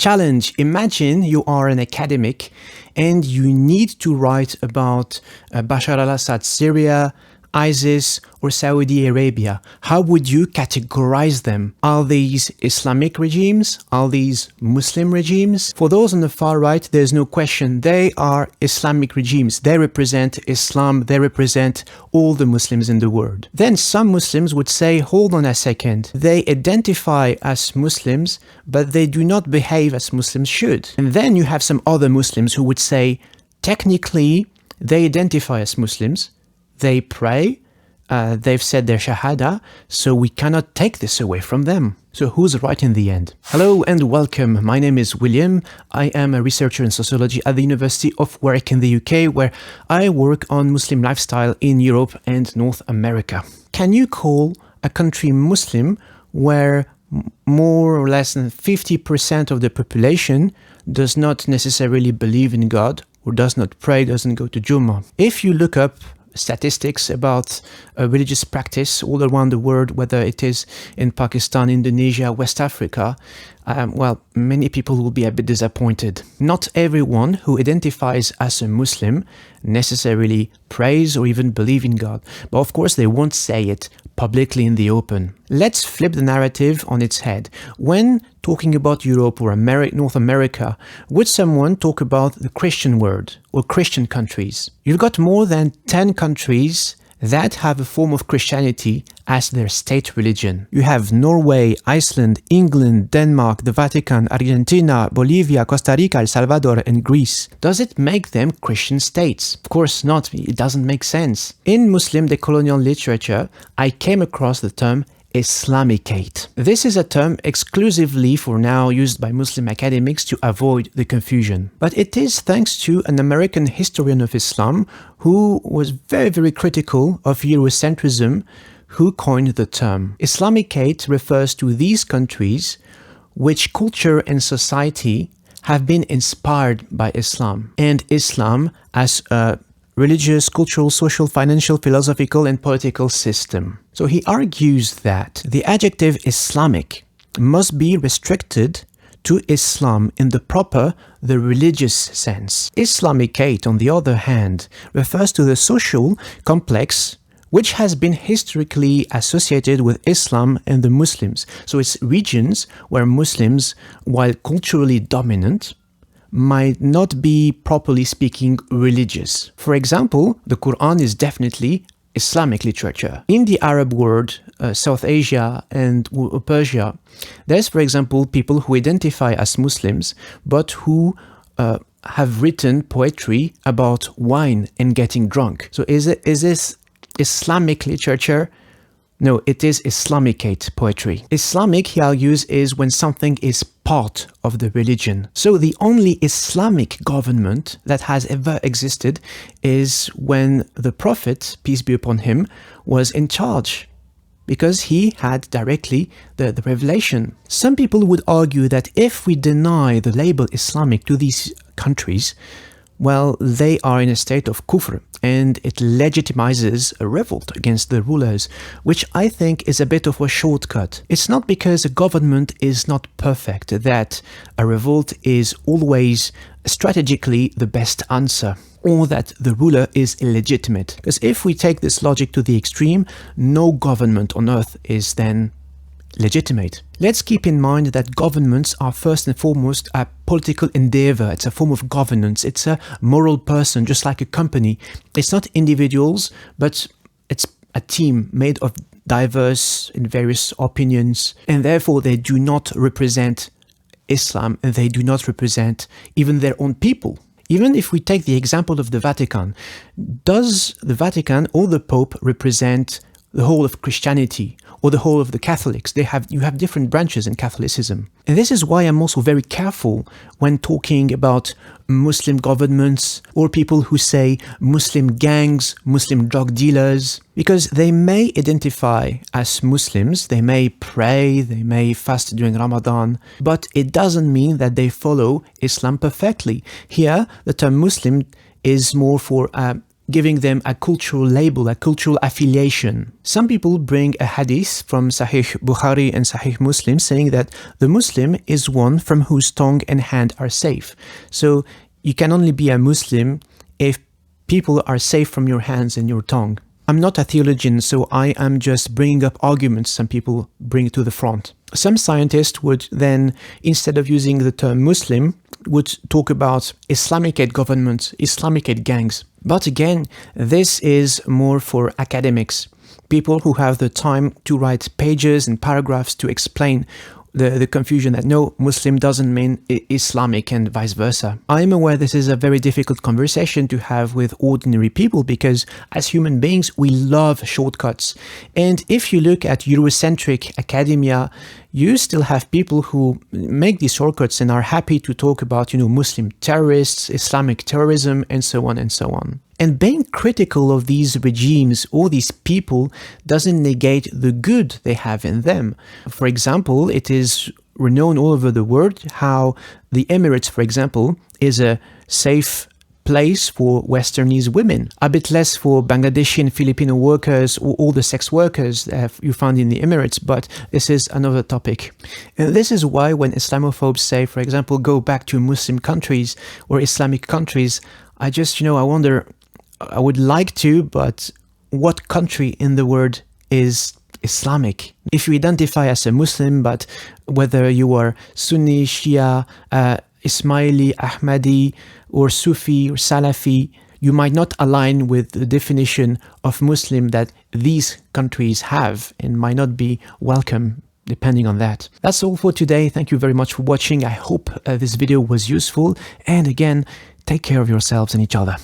Challenge. Imagine you are an academic and you need to write about Bashar al-Assad's Syria, ISIS, or Saudi Arabia. How would you categorize them? Are these Islamic regimes? Are these Muslim regimes? For those on the far right, there's no question. They are Islamic regimes. They represent Islam. They represent all the Muslims in the world. Then some Muslims would say, hold on a second. They identify as Muslims, but they do not behave as Muslims should. And then you have some other Muslims who would say, technically, they identify as Muslims. They pray, they've said their shahada, so we cannot take this away from them. So who's right in the end? Hello and welcome. My name is William. I am a researcher in sociology at the University of Warwick in the UK, where I work on Muslim lifestyle in Europe and North America. Can you call a country Muslim where more or less than 50% of the population does not necessarily believe in God, or does not pray, doesn't go to Jummah? If you look up statistics about religious practice all around the world, whether it is in Pakistan, Indonesia, West Africa, many people will be a bit disappointed. Not everyone who identifies as a Muslim necessarily prays or even believe in God, but of course they won't say it publicly in the open. Let's flip the narrative on its head. When talking about Europe or North America, would someone talk about the Christian world or Christian countries? You've got more than 10 countries that have a form of Christianity as their state religion. You have Norway, Iceland, England, Denmark, the Vatican, Argentina, Bolivia, Costa Rica, El Salvador, and Greece. Does it make them Christian states? Of course not. It doesn't make sense. In Muslim decolonial literature, I came across the term Islamicate. This is a term exclusively for now used by Muslim academics to avoid the confusion. But it is thanks to an American historian of Islam who was very, very critical of Eurocentrism who coined the term. Islamicate refers to these countries which culture and society have been inspired by Islam, and Islam as a religious, cultural, social, financial, philosophical, and political system. So he argues that the adjective Islamic must be restricted to Islam in the religious sense. Islamicate, on the other hand, refers to the social complex which has been historically associated with Islam and the Muslims. So it's regions where Muslims, while culturally dominant, might not be, properly speaking, religious. For example, the Quran is definitely Islamic literature. In the Arab world, South Asia and Persia, there's, for example, people who identify as Muslims, but who have written poetry about wine and getting drunk. So is this Islamic literature? No, it is Islamicate poetry. Islamic, he argues, is when something is part of the religion. So the only Islamic government that has ever existed is when the Prophet, peace be upon him, was in charge, because he had directly the revelation. Some people would argue that if we deny the label Islamic to these countries, well, they are in a state of kufr, and it legitimizes a revolt against the rulers, which I think is a bit of a shortcut. It's not because a government is not perfect that a revolt is always strategically the best answer, or that the ruler is illegitimate. Because if we take this logic to the extreme, no government on earth is then legitimate. Let's keep in mind that governments are first and foremost a political endeavor. It's a form of governance. It's a moral person, just like a company. It's not individuals, but it's a team made of diverse and various opinions, and therefore they do not represent Islam, and they do not represent even their own people. Even if we take the example of the Vatican, does the Vatican or the Pope represent the whole of Christianity or the whole of the Catholics? You have different branches in Catholicism. And this is why I'm also very careful when talking about Muslim governments or people who say Muslim gangs, Muslim drug dealers, because they may identify as Muslims, they may pray, they may fast during Ramadan, but it doesn't mean that they follow Islam perfectly. Here, the term Muslim is more for a giving them a cultural label, a cultural affiliation. Some people bring a hadith from Sahih Bukhari and Sahih Muslim saying that the Muslim is one from whose tongue and hand are safe. So you can only be a Muslim if people are safe from your hands and your tongue. I'm not a theologian, so I am just bringing up arguments some people bring to the front. Some scientists would then, instead of using the term Muslim, would talk about Islamicate governments, Islamicate gangs. But again, this is more for academics, people who have the time to write pages and paragraphs to explain the confusion that no, Muslim doesn't mean Islamic and vice versa. I'm aware this is a very difficult conversation to have with ordinary people because as human beings, we love shortcuts. And if you look at Eurocentric academia, you still have people who make these shortcuts and are happy to talk about, Muslim terrorists, Islamic terrorism, and so on and so on. And being critical of these regimes or these people doesn't negate the good they have in them. For example, it is renowned all over the world how the Emirates, for example, is a safe place for Westernese women, a bit less for Bangladeshi and Filipino workers or all the sex workers that you find in the Emirates, but this is another topic. And this is why when Islamophobes say, for example, go back to Muslim countries or Islamic countries, I just, I wonder, I would like to, but what country in the world is Islamic? If you identify as a Muslim, but whether you are Sunni, Shia, Ismaili, Ahmadi, or Sufi, or Salafi, you might not align with the definition of Muslim that these countries have and might not be welcome depending on that. That's all for today. Thank you very much for watching. I hope this video was useful. And again, take care of yourselves and each other.